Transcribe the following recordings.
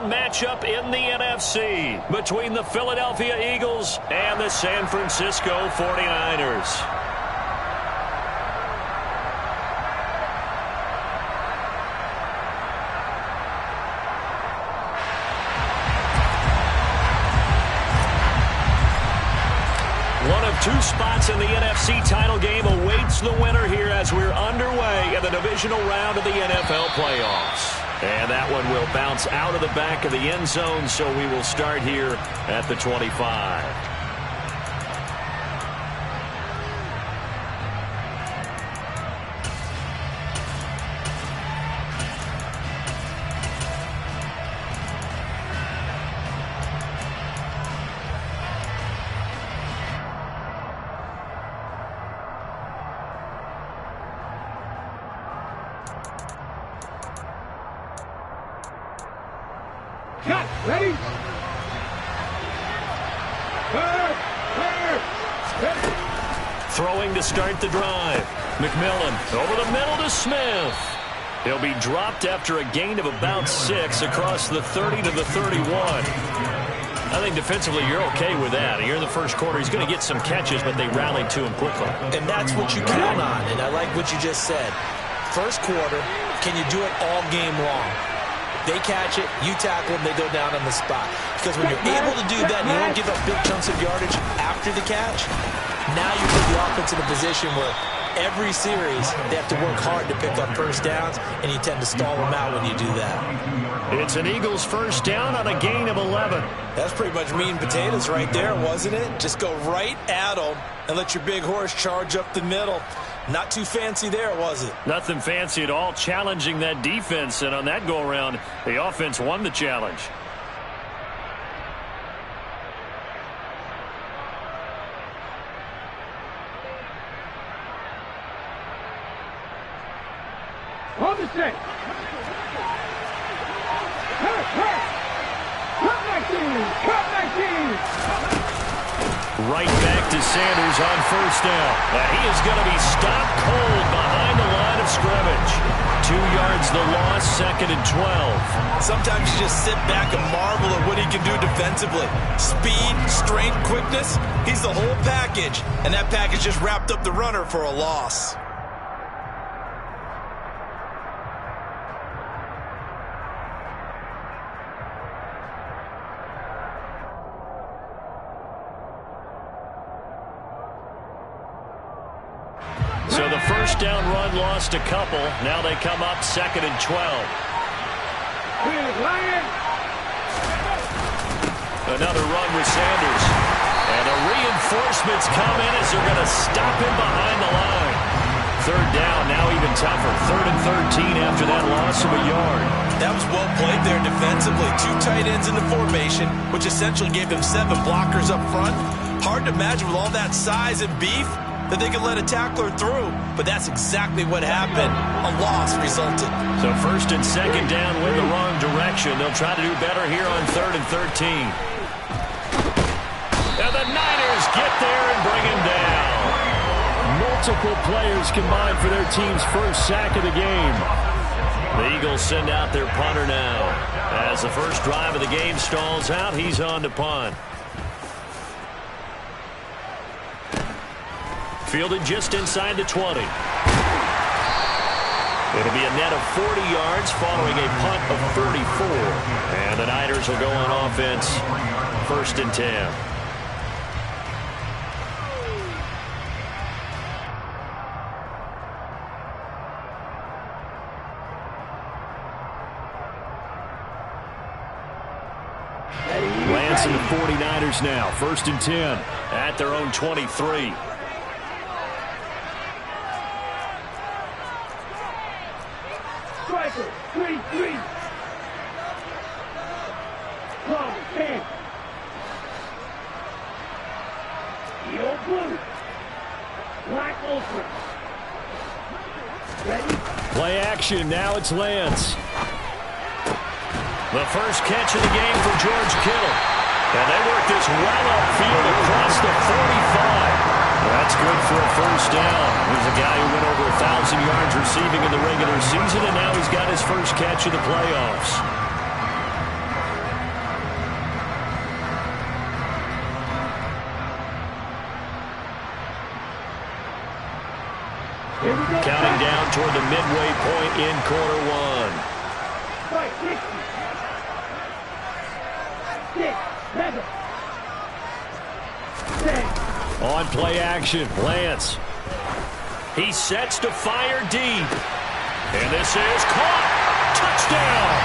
round matchup in the NFC between the Philadelphia Eagles and the San Francisco 49ers. One of two spots in the NFC title game awaits the winner here as we're underway in the divisional round of the NFL playoffs. And that one will bounce out of the back of the end zone, so we will start here at the 25. Ready? Throwing to start the drive. McMillan over the middle to Smith. He'll be dropped after a gain of about 6 across the 30 to the 31. I think defensively you're okay with that. Here in the first quarter, he's going to get some catches, but they rallied to him quickly. And that's what you count on, and I like what you just said. First quarter, can you do it all game long? They catch it, you tackle them, they go down on the spot. Because when you're able to do that and you don't give up big chunks of yardage after the catch, now you put the offense in a position where every series they have to work hard to pick up first downs, and you tend to stall them out when you do that. It's an Eagles first down on a gain of 11. That's pretty much meat and potatoes right there, wasn't it? Just go right at them and let your big horse charge up the middle. Not too fancy there, was it? Nothing fancy at all, challenging that defense, and on that go-around, the offense won the challenge. On the set. Right back to Sanders on first down. And he is going to be stopped cold behind the line of scrimmage. 2 yards the loss, 2nd and 12. Sometimes you just sit back and marvel at what he can do defensively. Speed, strength, quickness, he's the whole package. And that package just wrapped up the runner for a loss. So the first down run lost a couple. Now they come up 2nd and 12. Another run with Sanders. And the reinforcements come in as they're going to stop him behind the line. 3rd down, now even tougher. 3rd and 13 after that loss of a yard. That was well played there defensively. 2 tight ends in the formation, which essentially gave them 7 blockers up front. Hard to imagine with all that size and beef that they could let a tackler through, but that's exactly what happened. A loss resulted. So 1st and 2nd down went the wrong direction. They'll try to do better here on 3rd and 13. And the Niners get there and bring him down. Multiple players combined for their team's first sack of the game. The Eagles send out their punter now. As the first drive of the game stalls out, he's on to punt. Fielded just inside the 20. It'll be a net of 40 yards following a punt of 34. And the Niners will go on offense. 1st and 10. Lance and the 49ers now. 1st and 10 at their own 23. Striker, 3-3. Come, 10. Steel blue. Black ultra. Ready? Play action. Now it's Lance. The first catch of the game for George Kittle. And they work this well upfield across the 45. That's good for a first down. He's a guy who went over 1,000 yards receiving in the regular season, and now he's got his first catch of the playoffs. Counting down toward the midway point in quarter one. 5, 6, 7, 10. On play action, Lance. He sets to fire deep. And this is caught. Touchdown.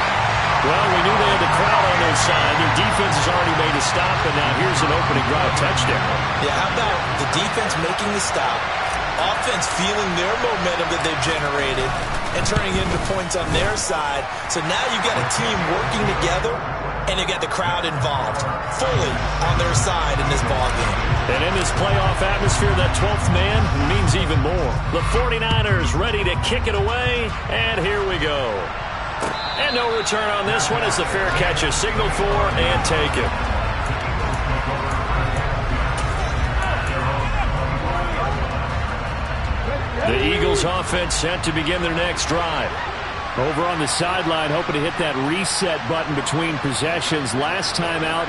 Well, we knew they had the crowd on their side. Their defense has already made a stop, and now here's an opening drive touchdown. Yeah, how about the defense making the stop, offense feeling their momentum that they've generated, and turning into points on their side. So now you've got a team working together, and you've got the crowd involved, fully on their side in this ballgame. And in this playoff atmosphere, that 12th man means even more. The 49ers ready to kick it away, and here we go. And no return on this one as the fair catch is signaled for and taken. The Eagles offense set to begin their next drive. Over on the sideline, hoping to hit that reset button between possessions. Last time out,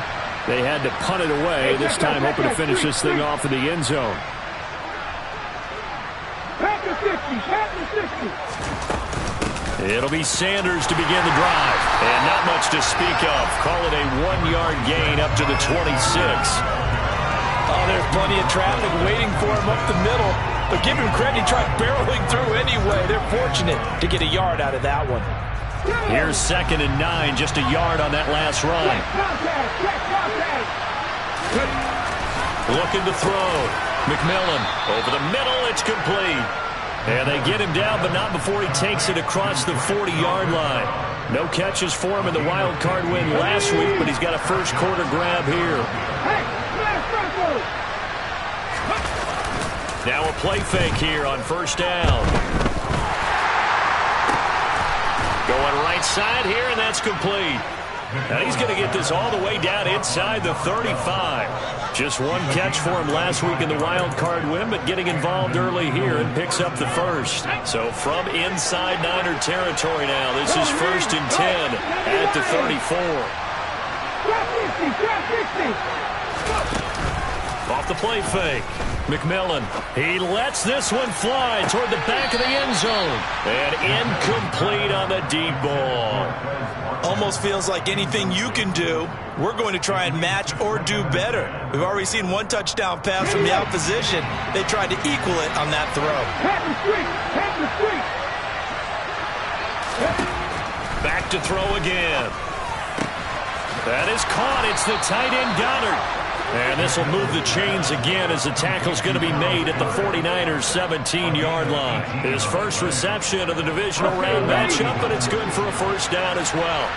they had to punt it away. This time, hoping to finish this thing off in the end zone. Back to 50, back to 60. It'll be Sanders to begin the drive. And not much to speak of. Call it a 1-yard gain up to the 26. Oh, there's plenty of traffic waiting for him up the middle. But give him credit, he tried barreling through anyway. They're fortunate to get a yard out of that one. Here's 2nd and 9, just a yard on that last run. Looking to throw. McMillan over the middle, it's complete. And they get him down, but not before he takes it across the 40-yard line. No catches for him in the wild card win last week, but he's got a first quarter grab here. Now a play fake here on first down. Going right side here, and that's complete. Now he's going to get this all the way down inside the 35. Just one catch for him last week in the wild card win, but getting involved early here and picks up the first. So from inside Niner territory now, this is 1st and 10 at the 34. Off the play fake. McMillan, he lets this one fly toward the back of the end zone. And incomplete on the deep ball. Almost feels like anything you can do, we're going to try and match or do better. We've already seen one touchdown pass from the opposition. They tried to equal it on that throw. Back to throw again. That is caught. It's the tight end Goddard. And this will move the chains again as the tackle's going to be made at the 49ers' 17-yard line. His first reception of the divisional round matchup, but it's good for a first down as well.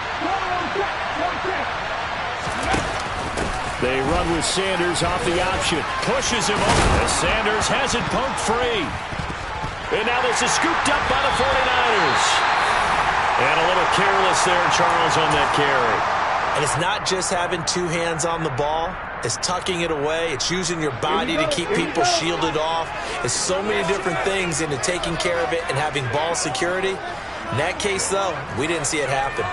They run with Sanders off the option. Pushes him over as Sanders has it poked free. And now this is scooped up by the 49ers. And a little careless there, Charles, on that carry. And it's not just having two hands on the ball. It's tucking it away. It's using your body to keep people shielded off. It's so many different things into taking care of it and having ball security. In that case, though, we didn't see it happen.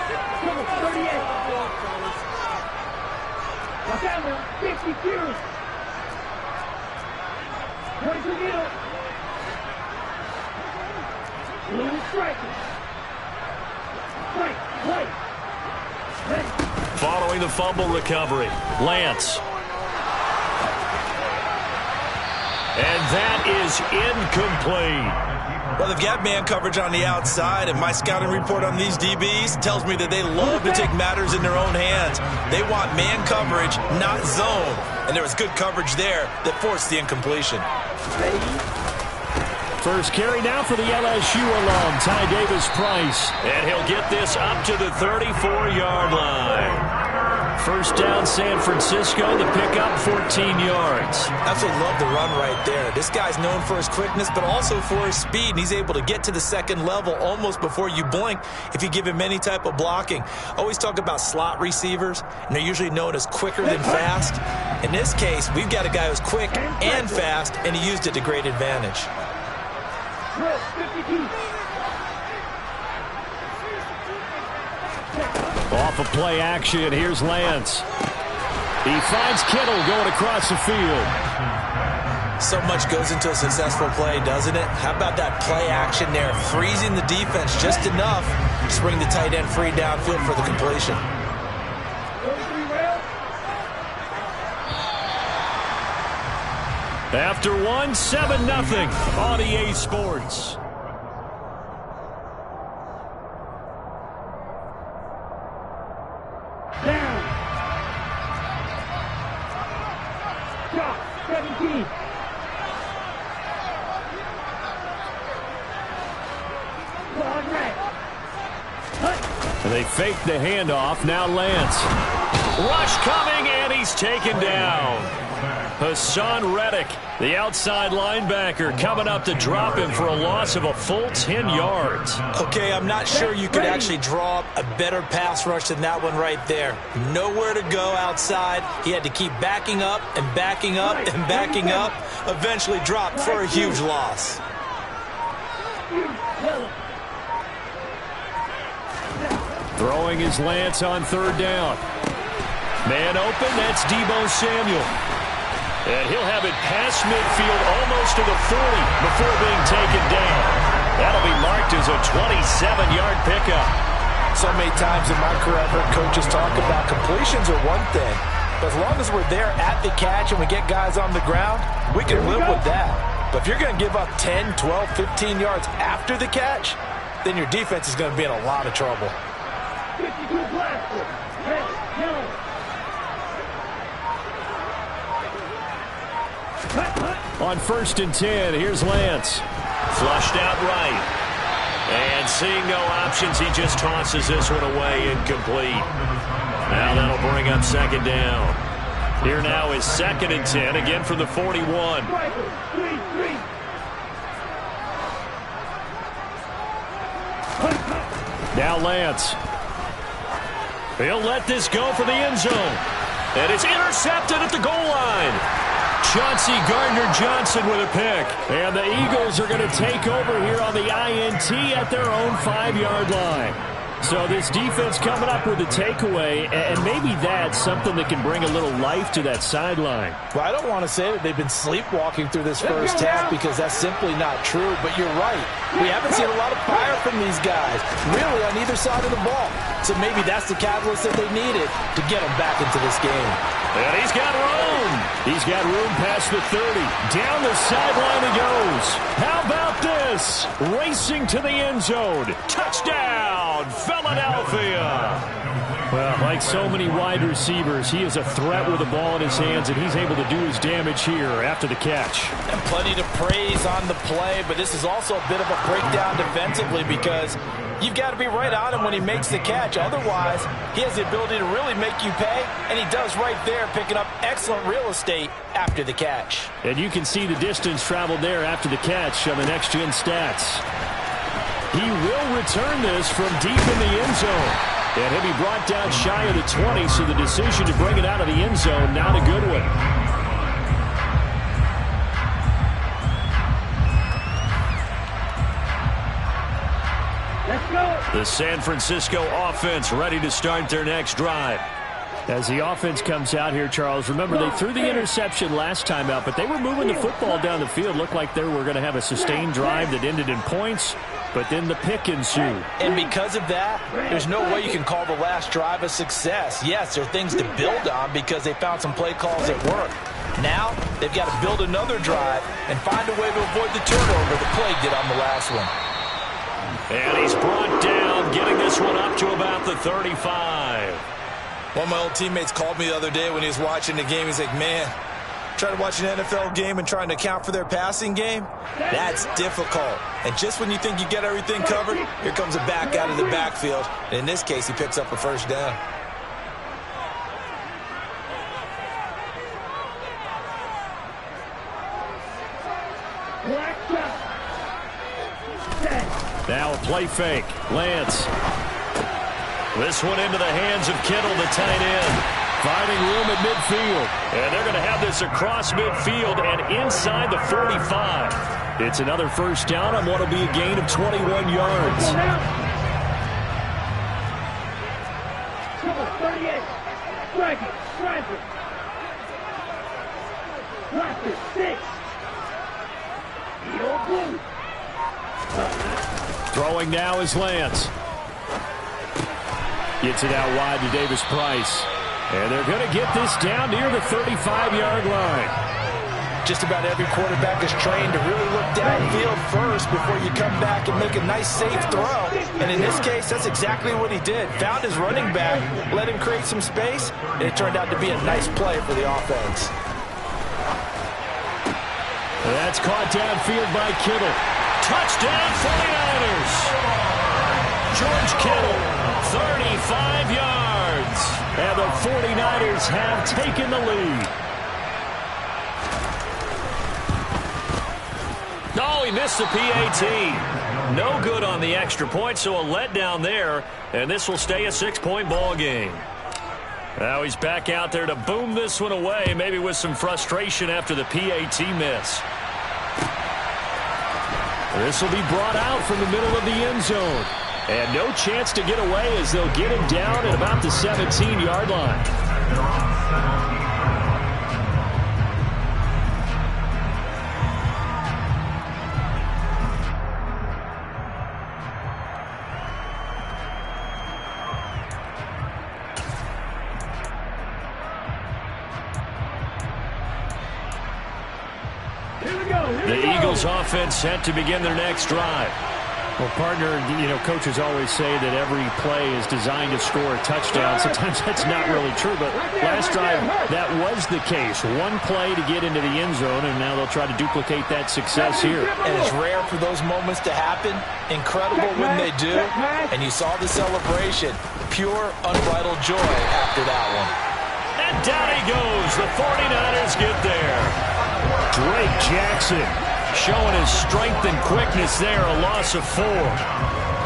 Following the fumble recovery, Lance. And that is incomplete. Well, they've got man coverage on the outside, and my scouting report on these DBs tells me that they love to take matters in their own hands. They want man coverage, not zone. And there was good coverage there that forced the incompletion. First carry now for the LSU alum, Ty Davis-Price. And he'll get this up to the 34-yard line. First down, San Francisco. The pickup, 14 yards. Absolutely love the run right there. This guy's known for his quickness, but also for his speed. And he's able to get to the second level almost before you blink if you give him any type of blocking. Always talk about slot receivers, and they're usually known as quicker than fast. In this case, we've got a guy who's quick and fast, and he used it to great advantage. Off of play action, here's Lance. He finds Kittle going across the field. So much goes into a successful play, doesn't it? How about that play action there, freezing the defense just enough to bring the tight end free downfield for the completion. After one, 7-0 on EA Sports. Down. Shot, 17. Quad right. And they fake the handoff. Now Lance. Rush coming, and he's taken down. Hassan Reddick, the outside linebacker, coming up to drop him for a loss of a full 10 yards. Okay, I'm not sure you could actually draw up a better pass rush than that one right there. Nowhere to go outside. He had to keep backing up and backing up and backing up. Eventually dropped for a huge loss. Throwing his Lance on third down. Man open, that's Deebo Samuel. And he'll have it past midfield almost to the 40 before being taken down. That'll be marked as a 27-yard pickup. So many times in my career, I've heard coaches talk about completions are one thing. But as long as we're there at the catch and we get guys on the ground, we can live with that. But if you're going to give up 10, 12, 15 yards after the catch, then your defense is going to be in a lot of trouble. 52 blaster. Red, yellow. On 1st and 10, here's Lance. Flushed out right. And seeing no options, he just tosses this one away, incomplete. Now that'll bring up 2nd down. Here now is 2nd and 10, again from the 41. Now Lance. He'll let this go for the end zone. And it's intercepted at the goal line. Chauncey Gardner-Johnson with a pick. And the Eagles are going to take over here on the INT at their own 5-yard line. So this defense coming up with a takeaway, and maybe that's something that can bring a little life to that sideline. Well, I don't want to say that they've been sleepwalking through this first half because that's simply not true, but you're right. We haven't seen a lot of fire from these guys, really on either side of the ball. So maybe that's the catalyst that they needed to get them back into this game. And he's got room. He's got room past the 30. Down the sideline he goes. How about this? Racing to the end zone. Touchdown, Philadelphia. Well, like so many wide receivers, he is a threat with the ball in his hands, and he's able to do his damage here after the catch. And plenty to praise on the play, but this is also a bit of a breakdown defensively because you've got to be right on him when he makes the catch. Otherwise, he has the ability to really make you pay, and he does right there, picking up excellent real estate after the catch. And you can see the distance traveled there after the catch on the next-gen stats. He will return this from deep in the end zone. And he'll be brought down shy of the 20, so the decision to bring it out of the end zone, not a good one. Let's go. The San Francisco offense ready to start their next drive. As the offense comes out here, Charles, remember they threw the interception last time out, but they were moving the football down the field. Looked like they were going to have a sustained drive that ended in points, but then the pick ensued. And because of that, there's no way you can call the last drive a success. Yes, there are things to build on because they found some play calls that work. Now, they've got to build another drive and find a way to avoid the turnover the play did on the last one. And he's brought down, getting this one up to about the 35. One of my old teammates called me the other day when he was watching the game. He's like, man, trying to watch an NFL game and trying to account for their passing game, that's difficult. And just when you think you get everything covered, here comes a back out of the backfield. And in this case, he picks up a first down. Now a play fake. Lance. This one into the hands of Kittle, the tight end. Finding room at midfield. And they're going to have this across midfield and inside the 45. It's another first down on what will be a gain of 21 yards. 38. Strike it. Strike it. Lock it. 6. Throwing now is Lance. Gets it out wide to Davis Price. And they're going to get this down near the 35-yard line. Just about every quarterback is trained to really look downfield first before you come back and make a nice, safe throw. And in this case, that's exactly what he did. Found his running back, let him create some space, and it turned out to be a nice play for the offense. That's caught downfield by Kittle. Touchdown 49ers! George Kittle, 35 yards. And the 49ers have taken the lead. Oh, he missed the PAT. No good on the extra point, so a letdown there. And this will stay a 6-point ball game. Now he's back out there to boom this one away, maybe with some frustration after the PAT miss. This will be brought out from the middle of the end zone. And no chance to get away as they'll get him down at about the 17-yard line. The Eagles offense set to begin their next drive. Well, partner, coaches always say that every play is designed to score a touchdown. Sometimes that's not really true, but last drive, that was the case. One play to get into the end zone, and now they'll try to duplicate that success here. And it's rare for those moments to happen. Incredible when they do. And you saw the celebration. Pure, unbridled joy after that one. And down he goes. The 49ers get there. Drake Jackson showing his strength and quickness there, a loss of 4.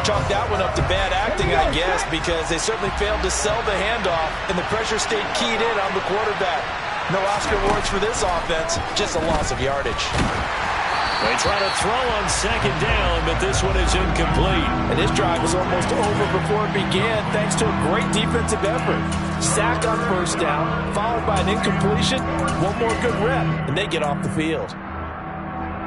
Chalk that one up to bad acting, I guess, because they certainly failed to sell the handoff, and the pressure stayed keyed in on the quarterback. No Oscar awards for this offense, just a loss of yardage. They try to throw on second down, but this one is incomplete. And this drive was almost over before it began, thanks to a great defensive effort. Sack on first down, followed by an incompletion, one more good rep, and they get off the field.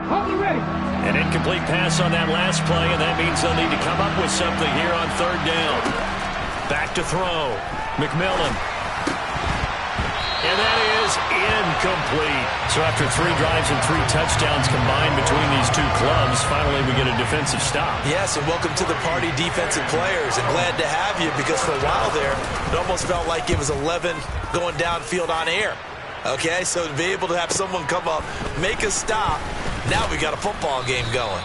An incomplete pass on that last play, and that means they'll need to come up with something here on third down. Back to throw. McMillan. And that is incomplete. So after 3 drives and 3 touchdowns combined between these two clubs, finally we get a defensive stop. Yes, and welcome to the party, defensive players. And glad to have you, because for a while there, it almost felt like it was 11 going downfield on air. Okay, so to be able to have someone come up, make a stop, now we got a football game going.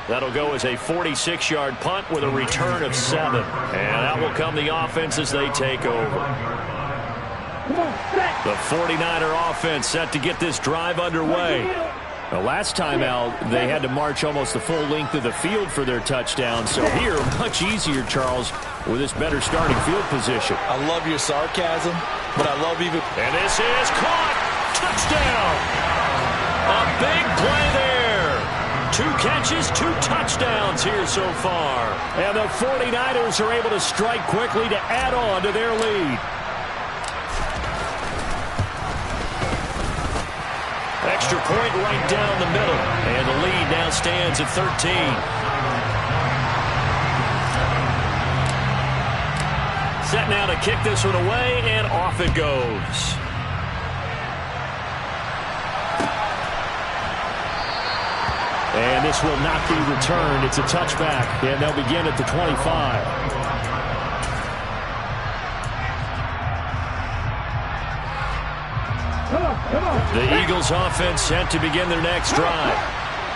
That'll go as a 46-yard punt with a return of 7. And that will come the offense as they take over. The 49er offense set to get this drive underway. The last time out, they had to march almost the full length of the field for their touchdown. So here, much easier, Charles, with this better starting field position. I love your sarcasm, but I love even... And this is caught. Touchdown. A big play there. 2 catches, 2 touchdowns here so far. And the 49ers are able to strike quickly to add on to their lead. Extra point right down the middle. And the lead now stands at 13. Set now to kick this one away, and off it goes. And this will not be returned. It's a touchback, and they'll begin at the 25. The Eagles offense set to begin their next drive.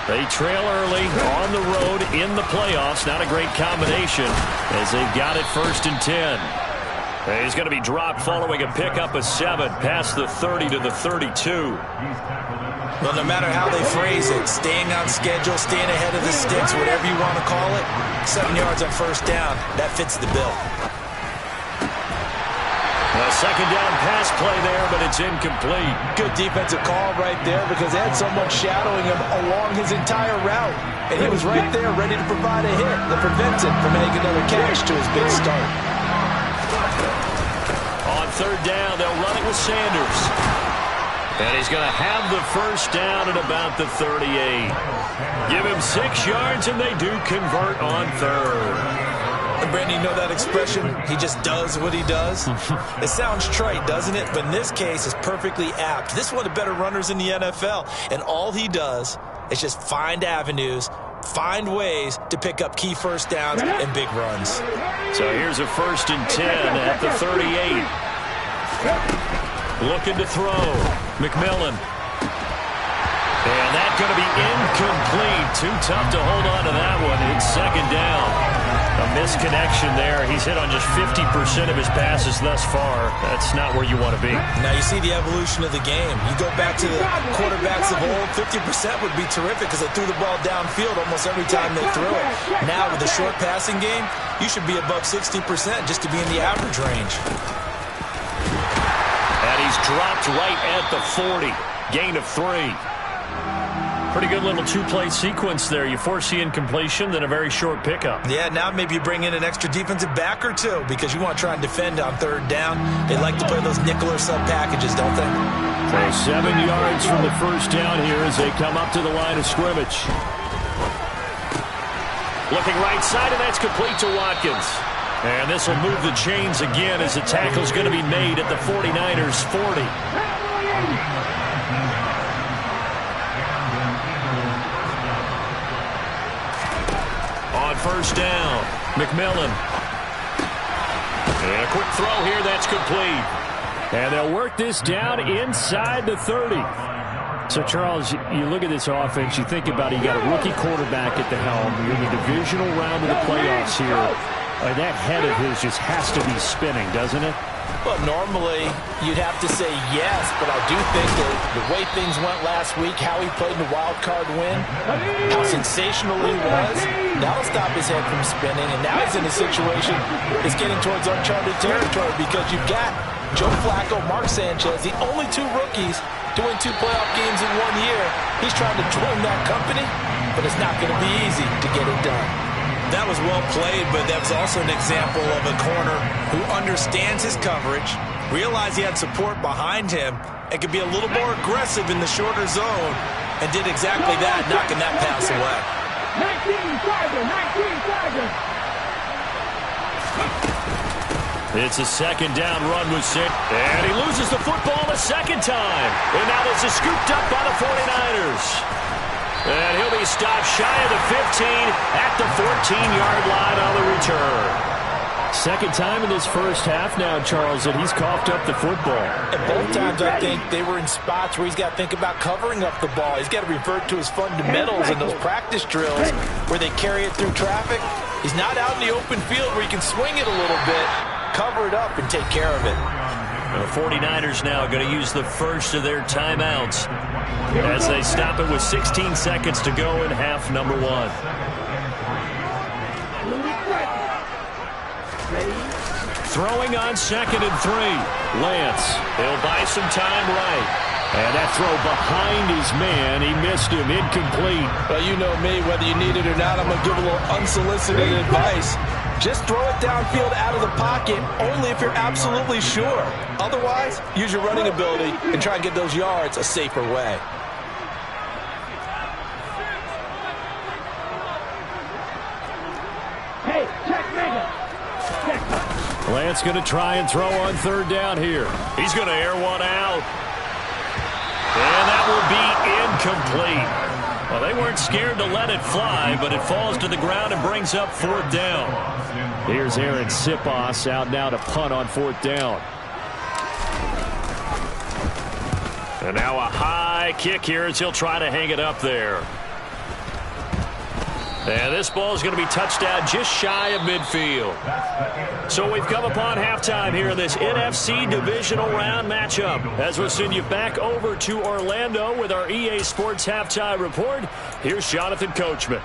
They trail early on the road in the playoffs. Not a great combination as they've got it 1st and 10. He's going to be dropped following a pickup of 7 past the 30 to the 32. Well, no matter how they phrase it, staying on schedule, staying ahead of the sticks, whatever you want to call it, 7 yards on first down, that fits the bill. A second down pass play there, but it's incomplete. Good defensive call right there because they had someone shadowing him along his entire route. And he was right there ready to provide a hit that prevents him from making another catch to his big start. On third down, they'll run it with Sanders. And he's going to have the first down at about the 38. Give him 6 yards, and they do convert on third. And Brandon, you know that expression, he just does what he does? It sounds trite, doesn't it? But in this case, it's perfectly apt. This is one of the better runners in the NFL, and all he does is just find avenues, find ways to pick up key first downs and big runs. So here's a 1st and 10 at the 38. Looking to throw. McMillan. And that's going to be incomplete. Too tough to hold on to that one. It's 2nd down. A misconnection there. He's hit on just 50% of his passes thus far. That's not where you want to be. Now you see the evolution of the game. You go back to the quarterbacks of old, 50% would be terrific because they threw the ball downfield almost every time they threw it. Now with the short passing game, you should be above 60% just to be in the average range. And he's dropped right at the 40. Gain of 3. Pretty good little 2-play sequence there. You force the incompletion, then a very short pickup. Yeah, now maybe you bring in an extra defensive back or two because you want to try and defend on 3rd down. They like to play those nickel or sub packages, don't they? So 7 yards from the first down here as they come up to the line of scrimmage. Looking right side, and that's complete to Watkins. And this will move the chains again as the tackle's going to be made at the 49ers 40. On 1st down, McMillan. And a quick throw here, that's complete. And they'll work this down inside the 30. So, Charles, you look at this offense, you think about it, you got a rookie quarterback at the helm. You're in the divisional round of the playoffs here. That head of his just has to be spinning, doesn't it? Well, normally you'd have to say yes, but I do think that the way things went last week, how he played in the wild card win, how sensational he was, that'll stop his head from spinning, and now he's in a situation that's getting towards uncharted territory because you've got Joe Flacco, Mark Sanchez, the only 2 rookies doing 2 playoff games in 1 year. He's trying to join that company, but it's not going to be easy to get it done. That was well played, but that was also an example of a corner who understands his coverage, realized he had support behind him, and could be a little more aggressive in the shorter zone, and did exactly that, knocking that pass away. 19 Tiger. It's a 2nd down run with Sid. And he loses the football a 2nd time. And now this is scooped up by the 49ers. And he'll be stopped shy of the 15 at the 14-yard line on the return. 2nd time in this first half now, Charles, and he's coughed up the football. And both times I think they were in spots where he's got to think about covering up the ball. He's got to revert to his fundamentals in those practice drills where they carry it through traffic. He's not out in the open field where he can swing it a little bit, cover it up, and take care of it. The 49ers now going to use the first of their timeouts as they stop it with 16 seconds to go in half number 1. Throwing on 2nd and 3. Lance, he'll buy some time right. And that throw behind his man, he missed him, incomplete. Well, you know me, whether you need it or not, I'm going to give a little unsolicited advice. Just throw it downfield out of the pocket only if you're absolutely sure. Otherwise, use your running ability and try and get those yards a safer way. Hey, check Mega. Check. Lance going to try and throw on 3rd down here. He's going to air one out. And that will be incomplete. Well, they weren't scared to let it fly, but it falls to the ground and brings up 4th down. Here's Aaron Siposs out now to punt on 4th down. And now a high kick here as he'll try to hang it up there. And this ball is going to be touched down just shy of midfield. So we've come upon halftime here in this NFC divisional round matchup. As we'll send you back over to Orlando with our EA Sports Halftime Report, here's Jonathan Coachman.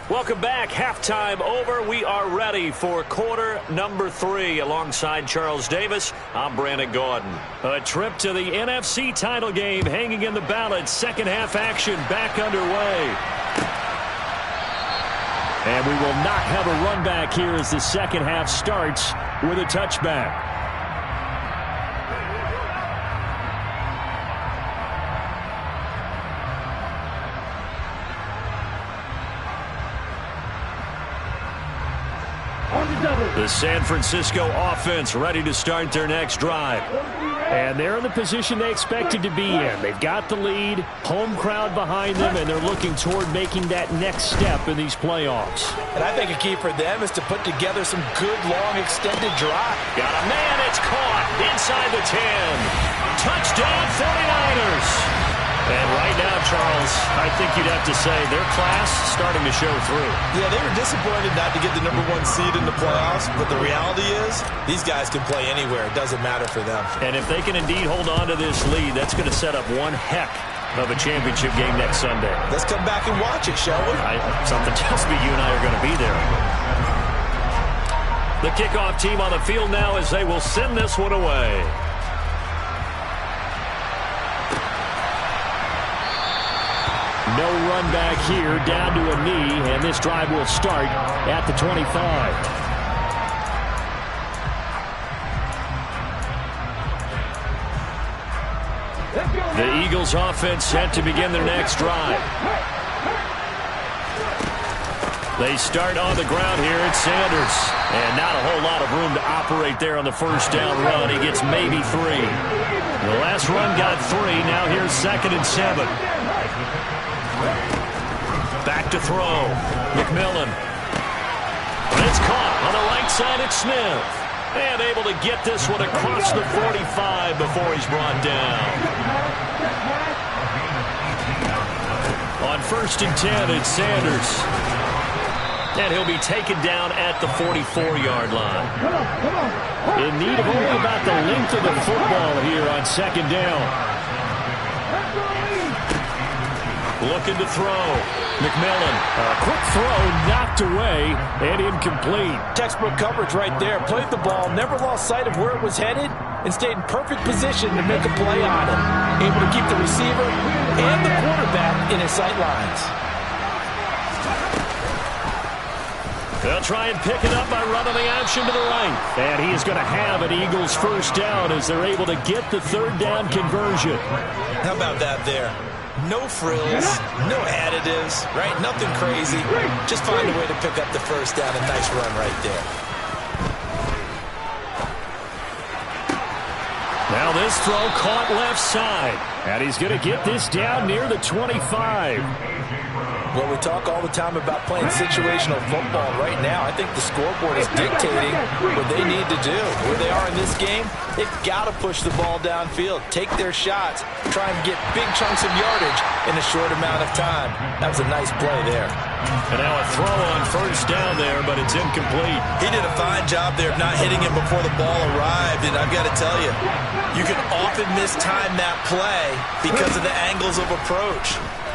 Welcome back. Halftime over. We are ready for quarter number 3. Alongside Charles Davis, I'm Brandon Gaudin. A trip to the NFC title game hanging in the balance. Second half action back underway. And we will not have a run back here as the second half starts with a touchback. The San Francisco offense ready to start their next drive. And they're in the position they expected to be in. They've got the lead, home crowd behind them, and they're looking toward making that next step in these playoffs. And I think a key for them is to put together some good, long, extended drive. Got a man, it's caught inside the 10. Touchdown 49ers. And right now, Charles, I think you'd have to say their class starting to show through. Yeah, they were disappointed not to get the #1 seed in the playoffs, but the reality is these guys can play anywhere. It doesn't matter for them. And if they can indeed hold on to this lead, that's going to set up one heck of a championship game next Sunday. Let's come back and watch it, shall we? Something tells me you and I are going to be there. The kickoff team on the field now as they will send this one away. No run back here, down to a knee, and this drive will start at the 25. The Eagles offense set to begin their next drive. They start on the ground here at Sanders. And not a whole lot of room to operate there on the first down run. He gets maybe 3. The last run got 3. Now here's 2nd and 7. Back to throw. McMillan. It's caught on the right side at Smith. And able to get this one across the 45 before he's brought down. On 1st and 10, it's Sanders. And he'll be taken down at the 44-yard line. In need of only about the length of the football here on 2nd down. Looking to throw. McMillan. A quick throw knocked away and incomplete. Textbook coverage right there. Played the ball, never lost sight of where it was headed, and stayed in perfect position to make a play on it. Able to keep the receiver and the quarterback in his sight lines. They'll try and pick it up by running the option to the right. And he is going to have an Eagles first down as they're able to get the 3rd down conversion. How about that there? No frills, no additives, right? Nothing crazy. Just find a way to pick up the first down. A nice run right there. Now this throw caught left side. And he's going to get this down near the 25. Well, we talk all the time about playing situational football. Right now, I think the scoreboard is dictating what they need to do. Where they are in this game, they've got to push the ball downfield, take their shots, try and get big chunks of yardage in a short amount of time. That was a nice play there. And now a throw on 1st down there, but it's incomplete. He did a fine job there of not hitting him before the ball arrived, and I've got to tell you, you can often mistime that play because of the angles of approach.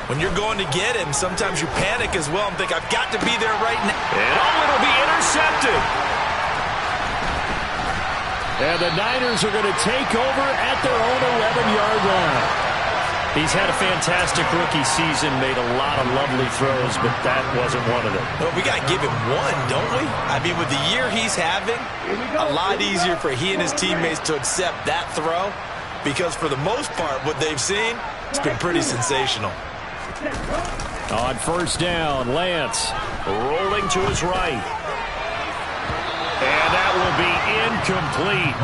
When you're going to get him, sometimes you panic as well and think, I've got to be there right now. And it'll be intercepted. And the Niners are going to take over at their own 11-yard line. He's had a fantastic rookie season, made a lot of lovely throws, but that wasn't one of them. Well, we got to give him one, don't we? I mean, with the year he's having, a lot easier for he and his teammates to accept that throw because for the most part, what they've seen, it's been pretty sensational. On 1st down, Lance rolling to his right. And that will be incomplete.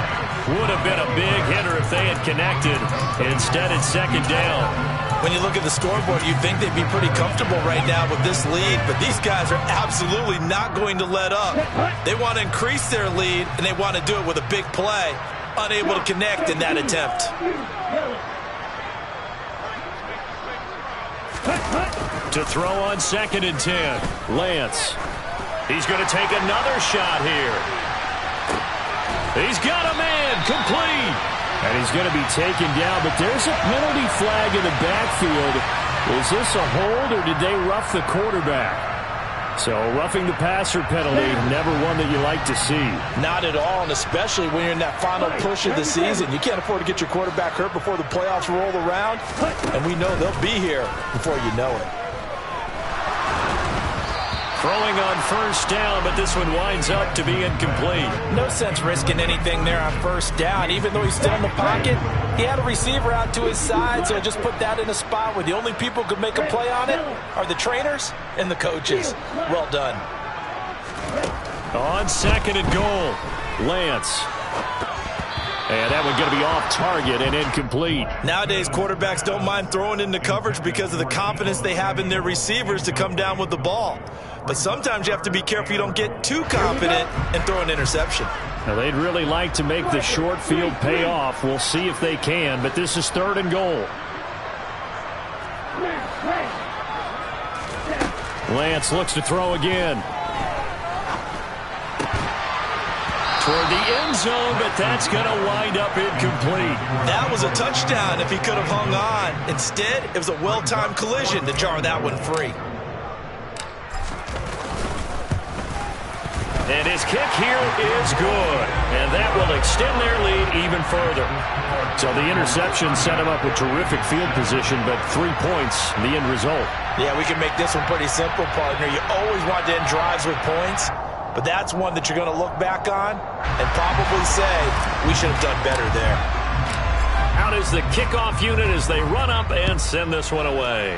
Would have been a big hitter if they had connected. Instead, it's 2nd down. When you look at the scoreboard, you'd think they'd be pretty comfortable right now with this lead, but these guys are absolutely not going to let up. They want to increase their lead, and they want to do it with a big play. Unable to connect in that attempt. To throw on 2nd and 10. Lance. He's going to take another shot here. He's got a man. Complete. And he's going to be taken down, but there's a penalty flag in the backfield. Is this a hold, or did they rough the quarterback? So roughing the passer penalty, never one that you like to see. Not at all, and especially when you're in that final push of the season. You can't afford to get your quarterback hurt before the playoffs roll around, and we know they'll be here before you know it. Throwing on 1st down, but this one winds up to be incomplete. No sense risking anything there on 1st down. Even though he's still in the pocket, he had a receiver out to his side, so just put that in a spot where the only people who could make a play on it are the trainers and the coaches. Well done. On second and goal, Lance. And that one's going to be off target and incomplete. Nowadays, quarterbacks don't mind throwing into coverage because of the confidence they have in their receivers to come down with the ball. But sometimes you have to be careful you don't get too confident and throw an interception. Now, they'd really like to make the short field pay off. We'll see if they can, but this is third and goal. Lance looks to throw again. Toward the end zone, but that's going to wind up incomplete. That was a touchdown if he could have hung on. Instead, it was a well-timed collision to jar that one free. And his kick here is good. And that will extend their lead even further. So the interception set him up with terrific field position, but 3 points, the end result. Yeah, we can make this one pretty simple, partner. You always want to end drives with points, but that's one that you're going to look back on and probably say, we should have done better there. Out is the kickoff unit as they run up and send this one away.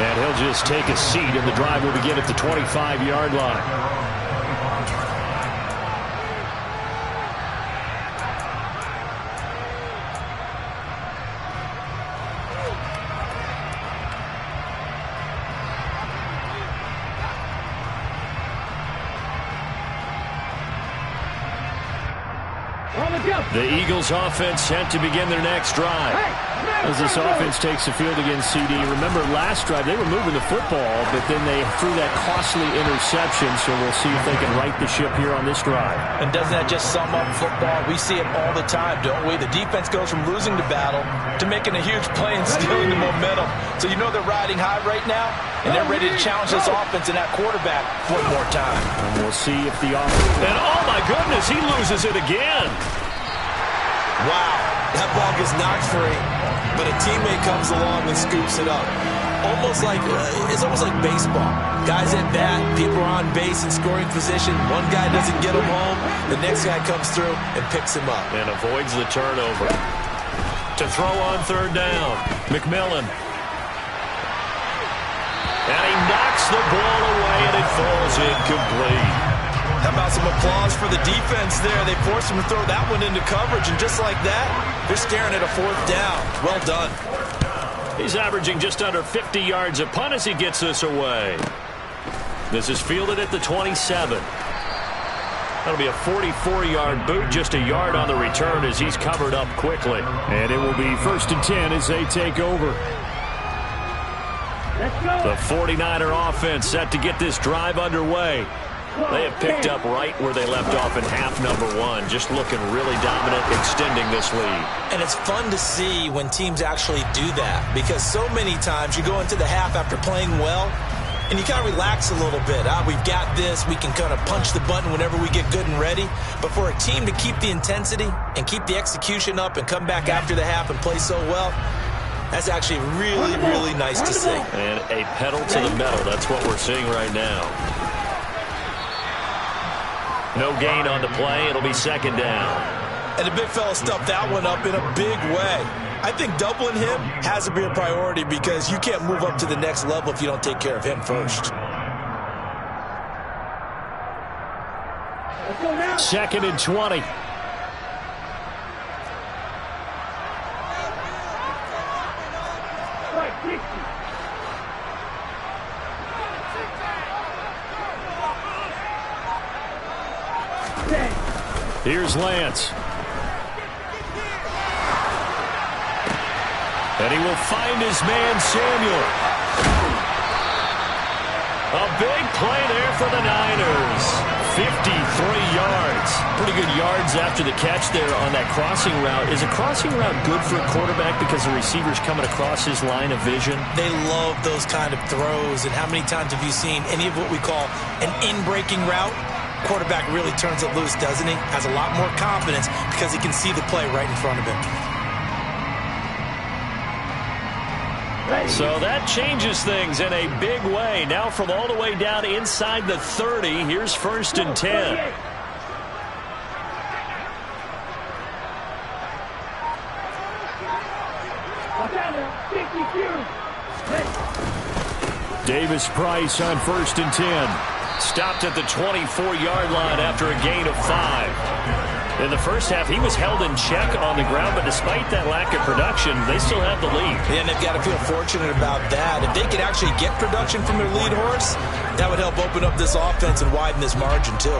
And he'll just take a seat, and the drive will begin at the 25-yard line. The Eagles offense set to begin their next drive. As this offense takes the field against CD, remember last drive they were moving the football, but then they threw that costly interception, so we'll see if they can right the ship here on this drive. And doesn't that just sum up football? We see it all the time, don't we? The defense goes from losing the battle to making a huge play and stealing the momentum. So you know they're riding high right now, and they're ready to challenge this offense and that quarterback one more time. And we'll see if the offense... And oh my goodness, he loses it again. Wow, that ball gets knocked free, but a teammate comes along and scoops it up. It's almost like baseball. Guys at bat, people are on base in scoring position. One guy doesn't get him home, the next guy comes through and picks him up. And avoids the turnover. To throw on third down, McMillan. And he knocks the ball away and it falls incomplete. How about some applause for the defense there? They forced him to throw that one into coverage, and just like that, they're staring at a fourth down. Well done. He's averaging just under 50 yards a punt as he gets this away. This is fielded at the 27. That'll be a 44-yard boot, just a yard on the return as he's covered up quickly. And it will be 1st and 10 as they take over. The 49er offense set to get this drive underway. They have picked up right where they left off in half number one, just looking really dominant, extending this lead. And it's fun to see when teams actually do that, because so many times you go into the half after playing well, and you kind of relax a little bit. We've got this. We can kind of punch the button whenever we get good and ready. But for a team to keep the intensity and keep the execution up and come back after the half and play so well, that's actually really, really nice to see. And a pedal to the metal. That's what we're seeing right now. No gain on the play. It'll be second down. And the big fella stuffed that one up in a big way. I think doubling him has to be a priority because you can't move up to the next level if you don't take care of him first. Second and 20. Here's Lance. And he will find his man, Samuel. A big play there for the Niners. 53 yards. Pretty good yards after the catch there on that crossing route. Is a crossing route good for a quarterback because the receiver's coming across his line of vision? They love those kind of throws. And how many times have you seen any of what we call an in-breaking route? Quarterback really turns it loose, doesn't he? Has a lot more confidence because he can see the play right in front of him. So that changes things in a big way. Now from all the way down inside the 30, here's 1st and 10. Davis Price on 1st and 10. Stopped at the 24-yard line after a gain of 5. In the first half, he was held in check on the ground, but despite that lack of production, they still have the lead. And they've got to feel fortunate about that. If they could actually get production from their lead horse, that would help open up this offense and widen this margin, too.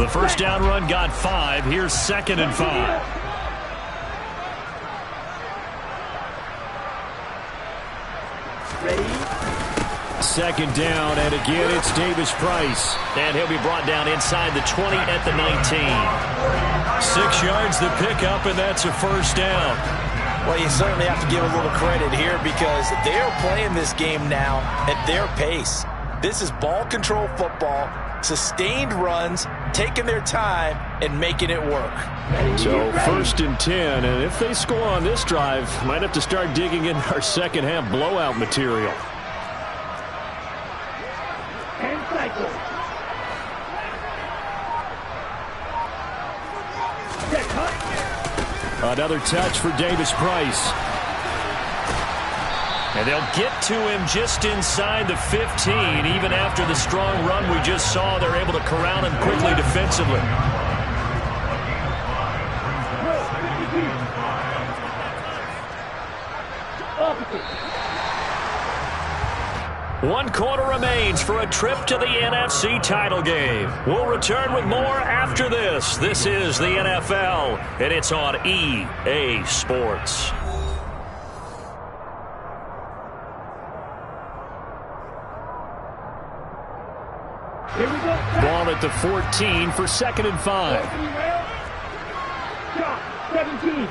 The first down run got 5. Here's 2nd and 5. Second down, and again it's Davis Price. And he'll be brought down inside the 20 at the 19. 6 yards the pickup, and that's a first down. Well, you certainly have to give a little credit here because they are playing this game now at their pace. This is ball control football, sustained runs, taking their time, and making it work. So 1st and 10, and if they score on this drive, might have to start digging in our second half blowout material. And cycle. Another touch for Davis Price. And they'll get to him just inside the 15. Even after the strong run we just saw, they're able to corral him quickly defensively. One quarter remains for a trip to the NFC title game. We'll return with more after this. This is the NFL, and it's on EA Sports. Ball at the 14 for 2nd and 5. Shot, 17.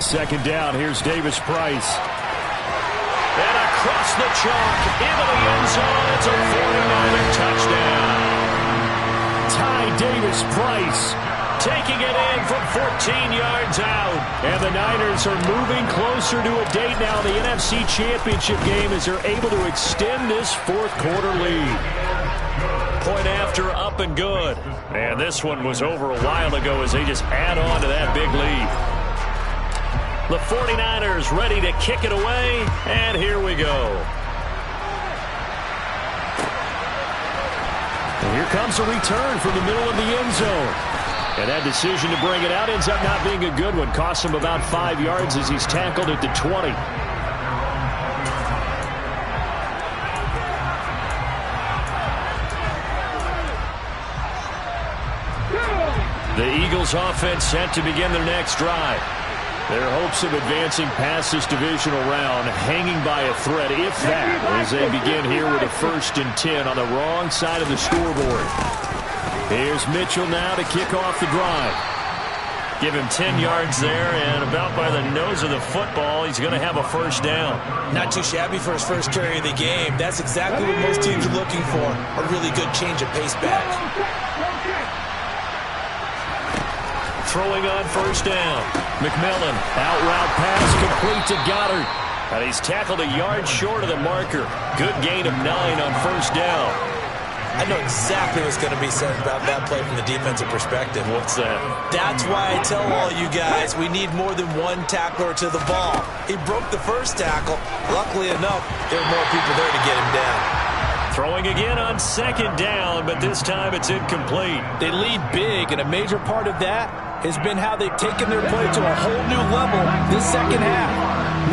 Second down, here's Davis Price. And across the chalk, into the end zone, it's a 49er touchdown. Ty Davis Price Taking it in from 14 yards out. And the Niners are moving closer to a date now in the NFC Championship game as they're able to extend this 4th quarter lead. Point after, up and good. And this one was over a while ago as they just add on to that big lead. The 49ers ready to kick it away, and here we go. And here comes a return from the middle of the end zone. And that decision to bring it out ends up not being a good one. Costs him about 5 yards as he's tackled at the 20. The Eagles offense set to begin their next drive. Their hopes of advancing past this divisional round hanging by a thread, if that, as they begin here with a 1st and 10 on the wrong side of the scoreboard. Here's Mitchell now to kick off the drive. Give him 10 yards there, and about by the nose of the football, he's going to have a first down. Not too shabby for his first carry of the game. That's exactly what most teams are looking for, a really good change of pace back. Throwing on first down. McMillan, out route pass complete to Goddard. And he's tackled a yard short of the marker. Good gain of 9 on first down. I know exactly what's going to be said about that play from the defensive perspective. What's that? That's why I tell all you guys we need more than one tackler to the ball. He broke the first tackle. Luckily enough, there were more people there to get him down. Throwing again on second down, but this time it's incomplete. They lead big, and a major part of that has been how they've taken their play to a whole new level this second half.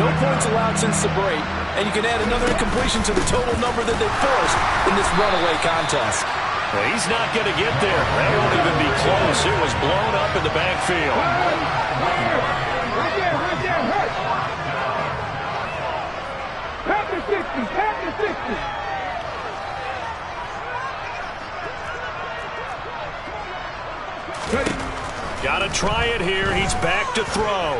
No points allowed since the break, and you can add another incompletion to the total number that they forced in this runaway contest. Well, he's not going to get there. That won't even be close. It was blown up in the backfield. Right there, hurt. Pass the 60, pass the 60. Got to try it here. He's back to throw.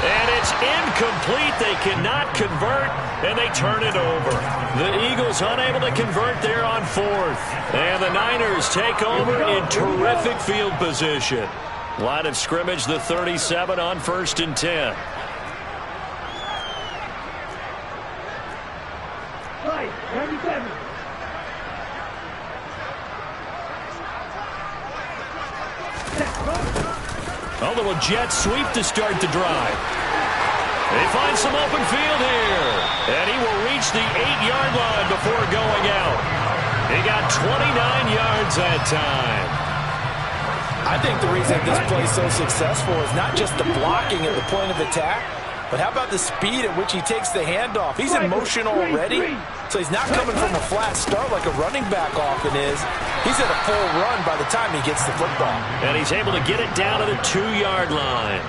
And it's incomplete. They cannot convert, and they turn it over. The Eagles unable to convert there on 4th. And the Niners take over in terrific field position. Line of scrimmage, the 37 on 1st and 10. Right, 37. A little jet sweep to start the drive. They find some open field here. And he will reach the 8-yard line before going out. He got 29 yards that time. I think the reason this play is so successful is not just the blocking at the point of attack, but how about the speed at which he takes the handoff? He's in motion already, so he's not coming from a flat start like a running back often is. He's at a full run by the time he gets the football. And he's able to get it down to the 2-yard line.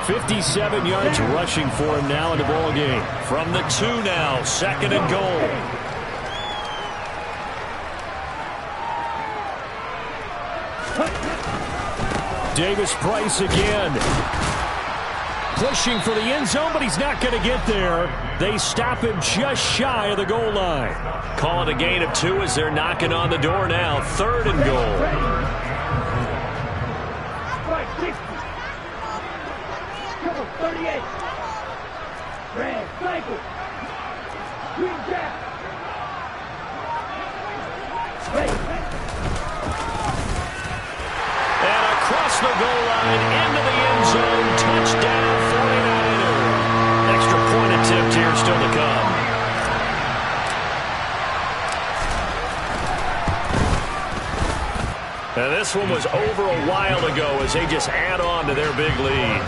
57 yards rushing for him now in the ball game. From the 2 now, 2nd and goal. Davis Price again. Pushing for the end zone, but he's not going to get there. They stop him just shy of the goal line. Call it a gain of 2 as they're knocking on the door now. 3rd and goal. Right, 60. Come on, 38. Red, cycle. Green jack. And across the goal line, into the end zone. Touchdown, 49ers. Extra point attempt here still to come. And this one was over a while ago as they just add on to their big lead.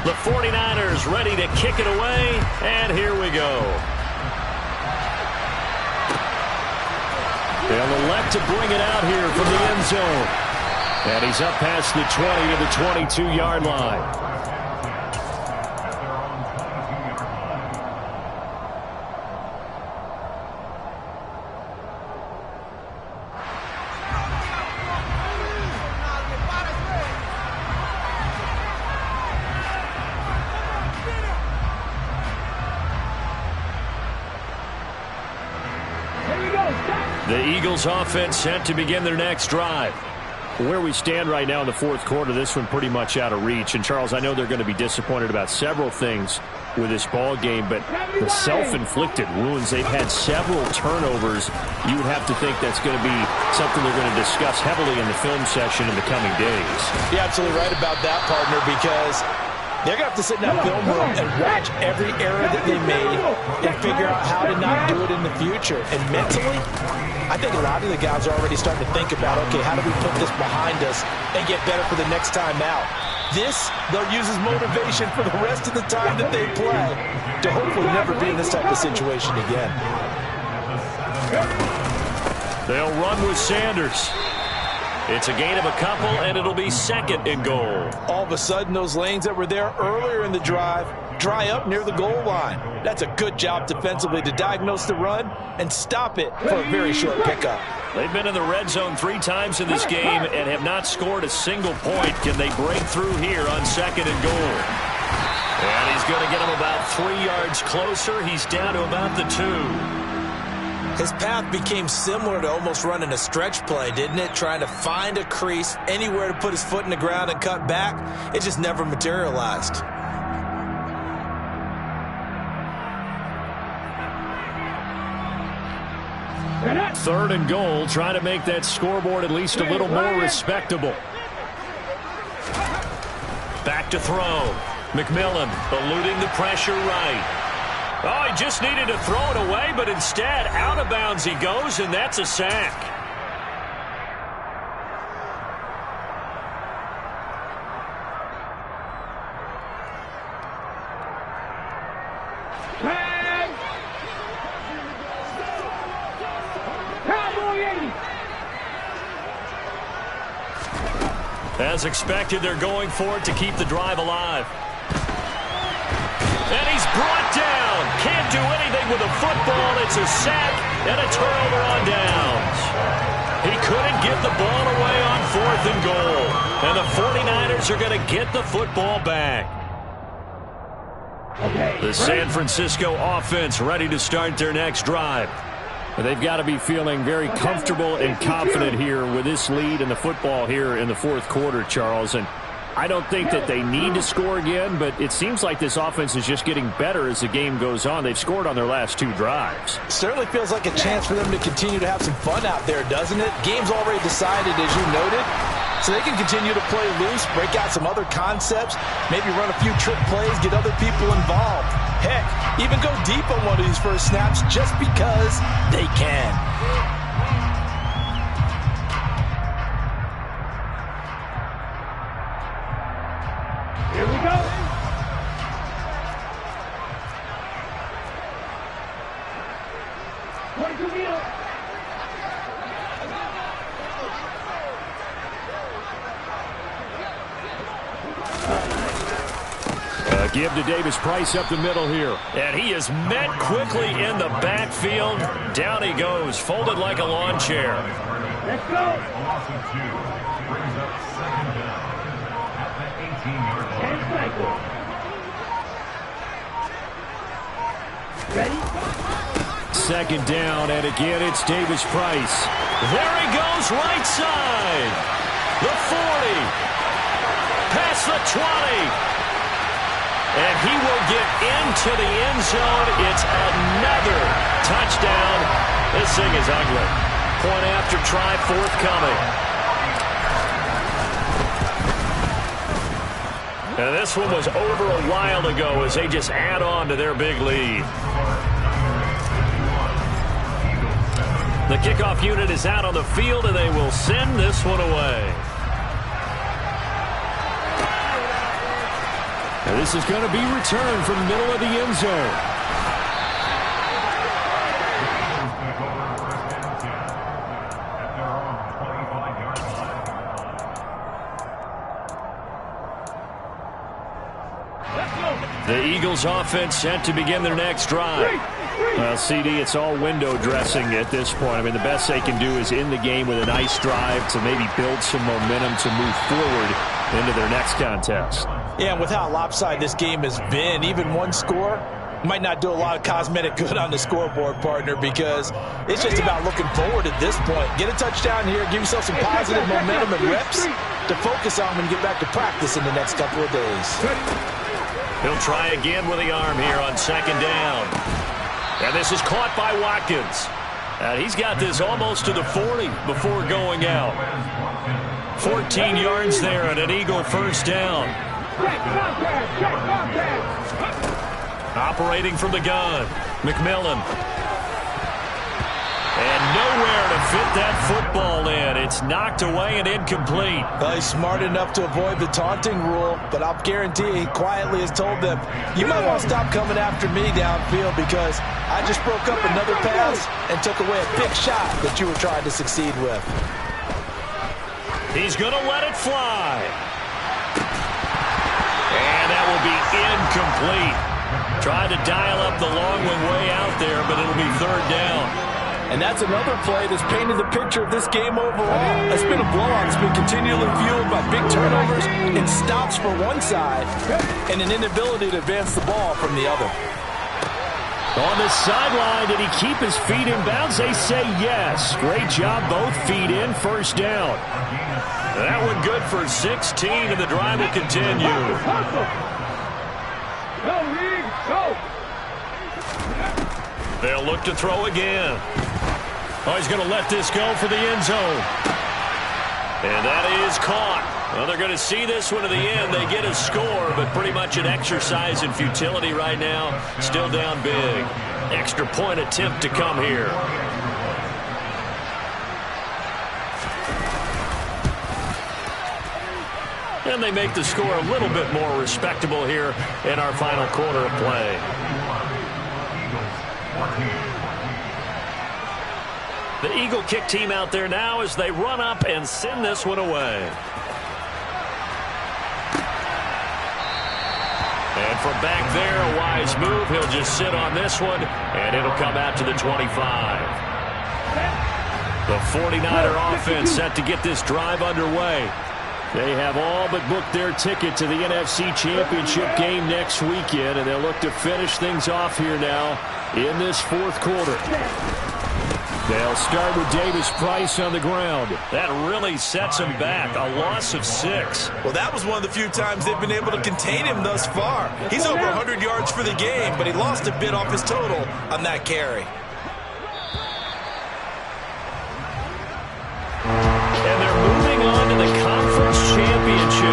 The 49ers ready to kick it away, and here we go. They'll elect to bring it out here from the end zone. And he's up past the 20 to the 22-yard line. The Eagles offense set to begin their next drive. Where we stand right now in the 4th quarter, this one pretty much out of reach. And, Charles, I know they're going to be disappointed about several things with this ball game, but the self-inflicted wounds, they've had several turnovers. You would have to think that's going to be something they're going to discuss heavily in the film session in the coming days. You're absolutely right about that, partner, because they're going to have to sit in that film room and watch every error that they made and figure out how to not do it in the future. And mentally, I think a lot of the guys are already starting to think about, okay, how do we put this behind us and get better for the next time out? This, they'll use as motivation for the rest of the time that they play to hopefully never be in this type of situation again. They'll run with Sanders. It's a gain of a couple, and it'll be 2nd and goal. All of a sudden, those lanes that were there earlier in the drive dry up near the goal line. That's a good job defensively to diagnose the run and stop it for a very short pickup. They've been in the red zone 3 times in this game and have not scored a single point. Can they break through here on 2nd and goal? And he's going to get him about 3 yards closer. He's down to about the 2. His path became similar to almost running a stretch play, didn't it? Trying to find a crease, anywhere to put his foot in the ground and cut back. It just never materialized. Third and goal, trying to make that scoreboard at least a little more respectable. Back to throw. McMillan eluding the pressure right. Oh, he just needed to throw it away, but instead, out of bounds he goes, and that's a sack. As expected, they're going for it to keep the drive alive. And he's brought down. Can't do anything with the football. It's a sack and a turnover on downs. He couldn't get the ball away on 4th and goal. And the 49ers are going to get the football back. The San Francisco offense ready to start their next drive. They've got to be feeling very comfortable and confident here with this lead in the football here in the 4th quarter, Charles. And I don't think that they need to score again, but it seems like this offense is just getting better as the game goes on. They've scored on their last 2 drives. Certainly feels like a chance for them to continue to have some fun out there, doesn't it? Game's already decided, as you noted. So they can continue to play loose, break out some other concepts, maybe run a few trick plays, get other people involved. Heck, even go deep on one of these first snaps just because they can. Here we go. Give to Davis Price up the middle here. And he is met quickly in the backfield. Down he goes, folded like a lawn chair. Let's go. And cycle. Ready? Second down, and again it's Davis Price. There he goes, right side. The 40. Past the 20. And he will get into the end zone. It's another touchdown. This thing is ugly. Point after try forthcoming. And this one was over a while ago as they just add on to their big lead. The kickoff unit is out on the field, and they will send this one away. And this is going to be returned from the middle of the end zone. The Eagles offense set to begin their next drive. Well, CD, it's all window dressing at this point. I mean, the best they can do is in the game with a nice drive to maybe build some momentum to move forward into their next contest. Yeah, and with how lopsided this game has been, even one score might not do a lot of cosmetic good on the scoreboard, partner, because it's just about looking forward at this point. Get a touchdown here, give yourself some positive momentum and reps to focus on when you get back to practice in the next couple of days. He'll try again with the arm here on second down. And this is caught by Watkins. And he's got this almost to the 40 before going out. 14 yards there and an Eagle first down. Operating from the gun, McMillan. And nowhere to fit that football in. It's knocked away and incomplete. Well, he's smart enough to avoid the taunting rule, but I'll guarantee he quietly has told them, you might want to stop coming after me downfield because I just broke up another pass and took away a big shot that you were trying to succeed with. He's going to let it fly. And that will be incomplete. Tried to dial up the long one way out there, but it'll be third down. And that's another play that's painted the picture of this game overall. It's been a blowout. It's been continually fueled by big turnovers and stops for one side and an inability to advance the ball from the other. On the sideline, did he keep his feet in bounds? They say yes. Great job, both feet in, first down. That one good for 16, and the drive will continue. Go, Reed, go! They'll look to throw again. Oh, he's going to let this go for the end zone. And that is caught. Well, they're going to see this one to the end. They get a score, but pretty much an exercise in futility right now. Still down big. Extra point attempt to come here. And they make the score a little bit more respectable here in our final quarter of play. The Eagle kick team out there now as they run up and send this one away. And from back there, a wise move. He'll just sit on this one, and it'll come out to the 25. The 49er offense set to get this drive underway. They have all but booked their ticket to the NFC Championship game next weekend, and they'll look to finish things off here now in this fourth quarter. They'll start with Davis Price on the ground. That really sets him back. A loss of 6. Well, that was one of the few times they've been able to contain him thus far. He's over 100 yards for the game, but he lost a bit off his total on that carry.